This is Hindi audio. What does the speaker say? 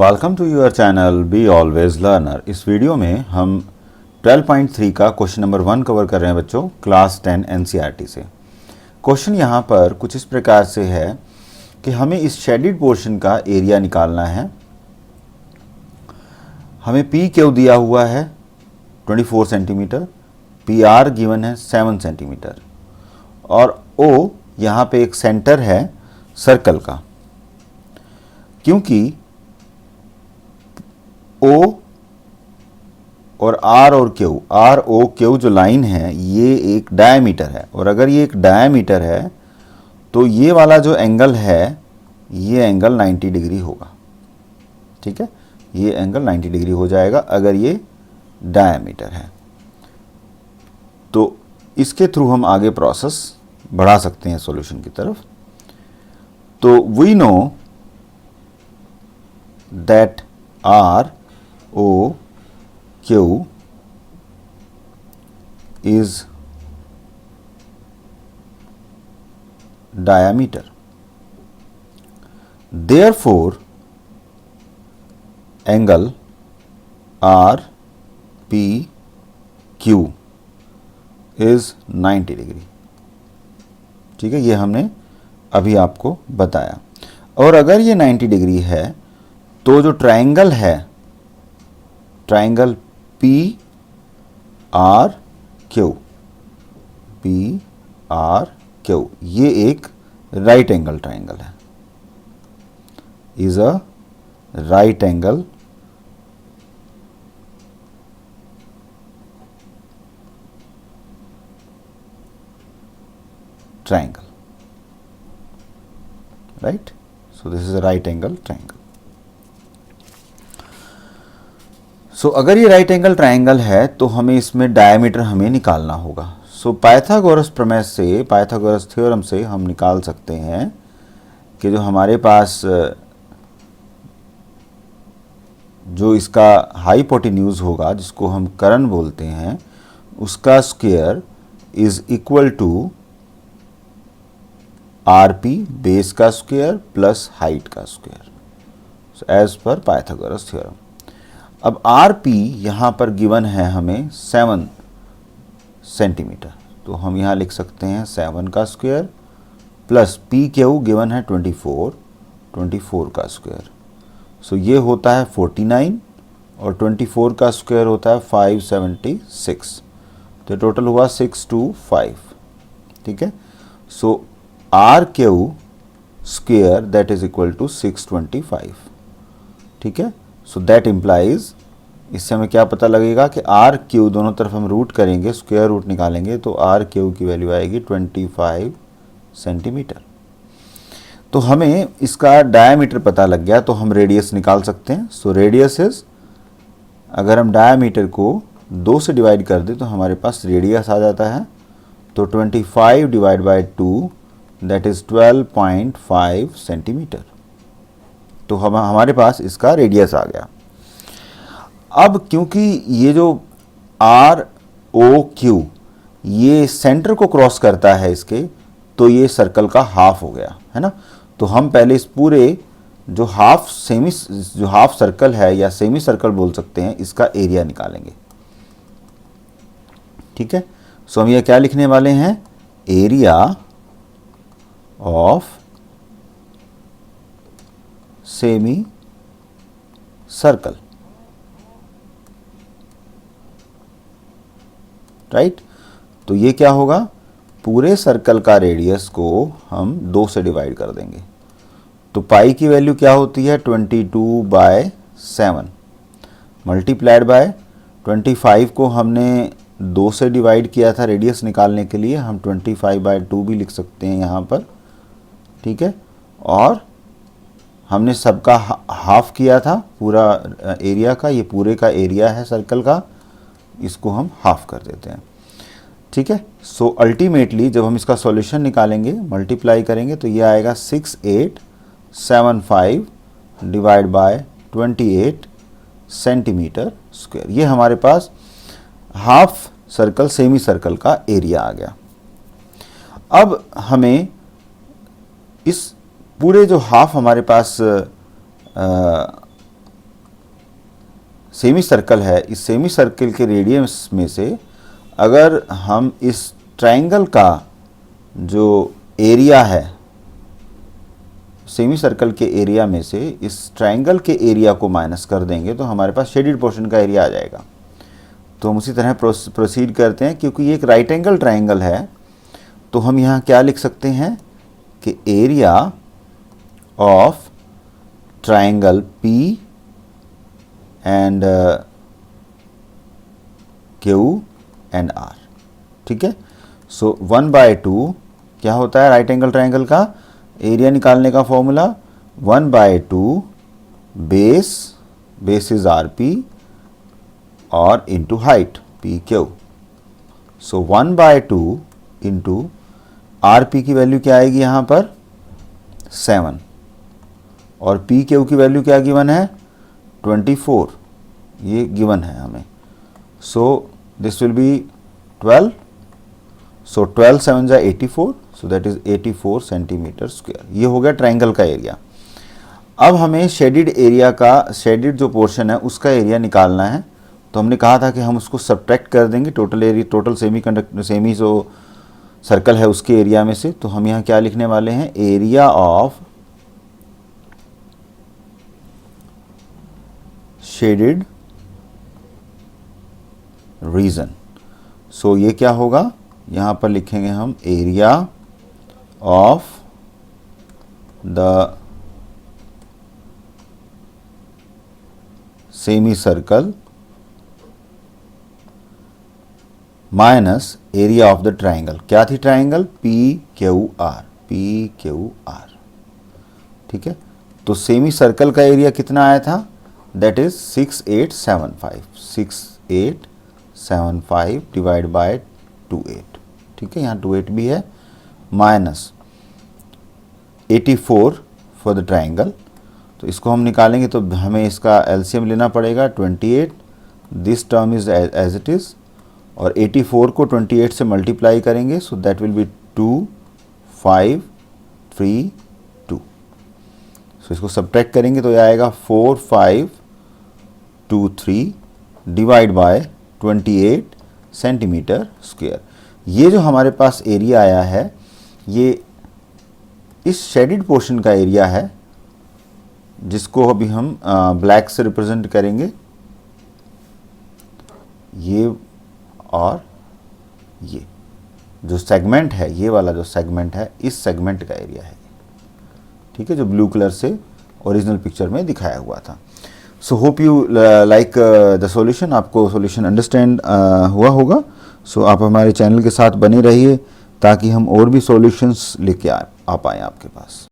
Welcome to your channel be always learner. इस वीडियो में हम 12.3 का क्वेश्चन नंबर 1 कवर कर रहे हैं बच्चों, क्लास 10 एनसीईआरटी से। क्वेश्चन यहाँ पर कुछ इस प्रकार से है कि हमें इस शेडेड पोर्शन का एरिया निकालना है। हमें पी क्यू दिया हुआ है 24 सेंटीमीटर, पी आर गिवन है 7 सेंटीमीटर और ओ यहाँ पे एक सेंटर है सर्कल का। क्योंकि O और R और Q, R O Q जो लाइन है ये एक डायमीटर है, और अगर ये एक डायमीटर है तो ये वाला जो एंगल है ये एंगल 90 डिग्री होगा। ठीक है, ये एंगल 90 डिग्री हो जाएगा अगर ये डायमीटर है। तो इसके थ्रू हम आगे प्रोसेस बढ़ा सकते हैं सॉल्यूशन की तरफ। तो we know that R O Q is diameter. Therefore, angle R P Q is 90 degree. ठीक है, ये हमने अभी आपको बताया। और अगर ये 90 डिग्री है तो जो ट्रायंगल है, triangle P R Q, P R Q, ये एक राइट एंगल ट्रायंगल है, is a right angle triangle, right? So this is a right angle triangle. सो अगर ये राइट एंगल ट्रायंगल है तो हमें इसमें डायमीटर हमें निकालना होगा। सो पाइथागोरस प्रमेय से, पाइथागोरस थ्योरम से हम निकाल सकते हैं कि जो हमारे पास जो इसका हाइपोटेन्यूज होगा, जिसको हम कर्ण बोलते हैं, उसका square is equal to R P base का स्क्वायर प्लस हाइट का square, as per Pythagoras theorem. अब आर पी यहाँ पर गिवन है हमें 7 सेंटीमीटर, तो हम यहाँ लिख सकते हैं 7 का square plus P Q given है 24 का स्क्वायर। सो ये होता है 49 और 24 का स्क्वायर होता है 576, तो टोटल हुआ 625। ठीक है, so R Q square that is equal to 625। ठीक है, सो दैट इम्प्लाइज, इससे हमें क्या पता लगेगा कि आर क्यू दोनों तरफ हम रूट करेंगे, स्क्वायर रूट निकालेंगे तो आर क्यू की वैल्यू आएगी 25 सेंटीमीटर। तो हमें इसका डायमीटर पता लग गया तो हम रेडियस निकाल सकते हैं। सो रेडियस इज, अगर हम डायमीटर को 2 से डिवाइड कर दें तो हमारे पास रेडियस आ जाता है, तो 25 divide by 2 that is 12.5 centimetre. तो हमारे पास इसका रेडियस आ गया। अब क्योंकि ये जो आर ओ क्यू ये सेंटर को क्रॉस करता है इसके, तो ये सर्कल का हाफ हो गया है ना। तो हम पहले इस पूरे जो हाफ सर्कल है या सेमी सर्कल बोल सकते हैं, इसका एरिया निकालेंगे। ठीक है, सो हम ये क्या लिखने वाले हैं, area of semi circle, right. तो ये क्या होगा, पूरे सर्कल का रेडियस को हम 2 से डिवाइड कर देंगे। तो पाई की वैल्यू क्या होती है, 22/7 मल्टीप्लाइड बाय 25 को हमने 2 से डिवाइड किया था रेडियस निकालने के लिए, हम 25/2 भी लिख सकते हैं यहाँ पर। ठीक है, और हमने सबका हाफ किया था पूरा एरिया का, ये पूरे का एरिया है सर्कल का, इसको हम हाफ कर देते हैं। ठीक है, सो अल्टीमेटली जब हम इसका सॉल्यूशन निकालेंगे, मल्टीप्लाई करेंगे, तो ये आएगा 6875 डिवाइड बाय 28 सेंटीमीटर स्क्वायर। ये हमारे पास हाफ सर्कल, सेमी सर्कल का एरिया आ गया। अब हमें इस पूरे जो हाफ हमारे पास सेमी सर्कल है, इस सेमी सर्कल के रेडियस में से अगर हम इस ट्रायंगल का जो एरिया है, सेमी सर्कल के एरिया में से इस ट्रायंगल के एरिया को माइनस कर देंगे तो हमारे पास शेडेड पोर्शन का एरिया आ जाएगा। तो हम उसी तरह प्रोसीड करते हैं। क्योंकि ये एक राइट एंगल ट्रायंगल है तो हम यहाँ क्या लिख सकते हैं कि area of triangle P and Q and R, ठीक है। सो 1/2 क्या होता है राइट एंगल ट्रायंगल का एरिया निकालने का फॉर्मूला, 1/2 बेस इज RP और इंटू हाइट PQ। सो 1/2 इंटू RP की वैल्यू क्या आएगी यहाँ पर 7 और PQ की वैल्यू क्या गिवन है 24, ये गिवन है हमें। सो दिस विल बी 12, सो 12 7 जा 84, so that is 84 centimetre square. ये हो गया ट्रायंगल का एरिया। अब हमें शेडेड एरिया का, शेडेड जो पोर्शन है उसका एरिया निकालना है। तो हमने कहा था कि हम उसको सब्ट्रैक्ट कर देंगे टोटल एरिया, टोटल सेमी जो सर्कल है उसके एरिया में से। तो हम यहाँ क्या लिखने वाले हैं, एरिया ऑफ शेडेड रीजन। सो ये क्या होगा, यहाँ पर लिखेंगे हम area of the semi circle minus area of the triangle. क्या थी ट्रायंगल PQR, ठीक है। तो सेमी सर्कल का एरिया कितना आया था, दैट इज 6875 डिवाइड बाय 28, ठीक है। यहाँ 28 भी है, माइनस 84 फॉर द ट्रायंगल। तो इसको हम निकालेंगे तो हमें इसका एलसीएम लेना पड़ेगा 28, this term is as it is, और 84 को 28 से मल्टीप्लाई करेंगे, so that will be 2532। So इसको सब्ट्रैक्ट करेंगे तो ये आएगा 4523 डिवाइड बाय 28 सेंटीमीटर स्क्वायर। ये जो हमारे पास एरिया आया है ये इस शेडेड पोर्शन का एरिया है, जिसको अभी हम ब्लैक से रिप्रेजेंट करेंगे, ये और ये जो सेगमेंट है, ये वाला जो सेगमेंट है, इस सेगमेंट का एरिया है, ठीक है, जो ब्लू कलर से ओरिजिनल पिक्चर में दिखाया हुआ था। So hope you like the solution, आपको सॉल्यूशन अंडरस्टैंड हुआ होगा। सो आप हमारे चैनल के साथ बने रहिए ताकि हम और भी सॉल्यूशंस लेके आ पाएँ आपके पास।